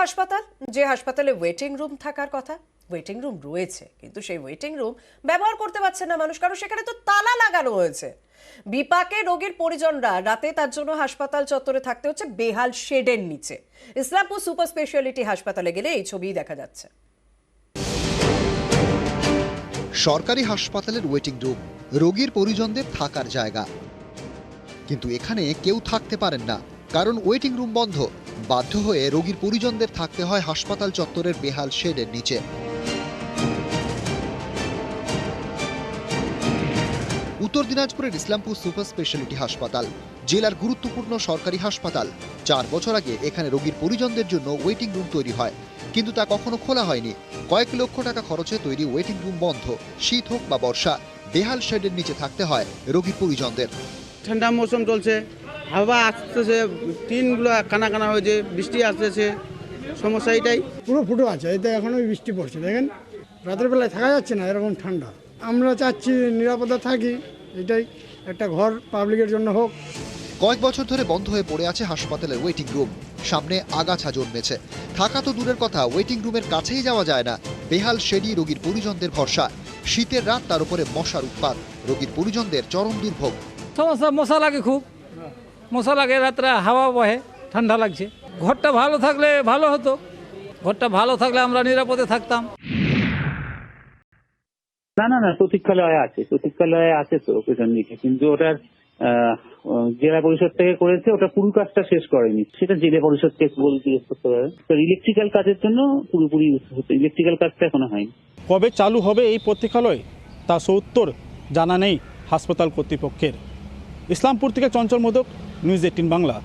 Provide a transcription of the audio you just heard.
হাসপাতাল, যে হাসপাতালে ওয়েটিং রুম থাকার কথা, ওয়েটিং রুম রয়েছে কিন্তু সেই ওয়েটিং রুম ব্যবহার করতে পারছে না মানুষ, কারণ সেখানে তো তালা লাগানো হয়েছে। বিপাকে রোগীর পরিজনরা, রাতে তার জন্য হাসপাতাল চত্বরে থাকতে হচ্ছে বেহাল শেডের নিচে। ইসলামপুর সুপার স্পেশালিটি হাসপাতালে গেলে এই ছবিই দেখা যাচ্ছে। সরকারি হাসপাতালের ওয়েটিং রুম, রোগীর পরিজনদের থাকার জায়গা, কিন্তু এখানে কেউ থাকতে পারেন না কারণ ওয়েটিং রুম বন্ধ। বাধ্য হয়ে রোগীর পরিজনদের থাকতে হয় হাসপাতাল চত্বরের বেহাল শেডের নিচে। উত্তর দিনাজপুরের ইসলামপুর সুপার স্পেশালিটি হাসপাতাল জেলার গুরুত্বপূর্ণ সরকারি হাসপাতাল। 4 বছর আগে এখানে রোগীর পরিজনদের জন্য ওয়েটিং রুম তৈরি হয়, কিন্তু তা কখনো খোলা হয়নি। কয়েক লক্ষ টাকা খরচে তৈরি ওয়েটিং রুম বন্ধ। শীত হোক বা বর্ষা, বেহাল শেডের নিচে থাকতে হয় রোগীর পরিজনদের। ঠান্ডা মৌসুম চলছে, হাওয়া আসতেছে, টিনগুলো কানা কানা হয়েছে, বৃষ্টি আসতেছে, সমস্যা এটাই। পুরো ফুটো আছে, এতে এখনো বৃষ্টি পড়ছে, দেখেন রাতের বেলায় থাকা যাচ্ছে না, এরকম ঠান্ডা। আমরা চাচ্ছি নিরাপদে থাকি, এটাই একটা ঘর পাবলিকের জন্য হোক। কয়েক বছর ধরে বন্ধ হয়ে পড়ে আছে হাসপাতালের ওয়েটিং রুম। সামনে আগাছা জন্মেছে, থাকা তো দূরের কথা, ওয়েটিং রুমের কাছেই যাওয়া যায় না। বেহাল শেডই রোগীর পরিজনদের ভরসা। শীতের রাত, তার উপরে মশার উৎপাত, রোগীর পরিজনদের চরম দুর্ভোগ। সমস্যা, মশা লাগে, খুব মশা লাগে, রাত্রে হাওয়া বহে, ঠান্ডা লাগছে। ঘরটা ভালো থাকলে ভালো হতো, ঘরটা ভালো থাকলে আমরা নিরাপদে থাকতাম। না প্রতীক্ষালয় আছে তো পেছন দিকে, কিন্তু ওটার জেলা পরিষদ থেকে করেছে, ওটা পুরো কাজটা শেষ করেনি, সেটা জেলা পরিষদকে জিজ্ঞেস করতে পারে। ইলেকট্রিক্যাল কাজের জন্য পুরোপুরি ইলেকট্রিক্যাল কাজটা এখনো হয়নি। কবে চালু হবে এই প্রতীক্ষালয় তা সত্তর জানা নেই হাসপাতাল কর্তৃপক্ষের। ইসলামপুর থেকে চঞ্চল মোদক, নিউজ 18 বাংলা।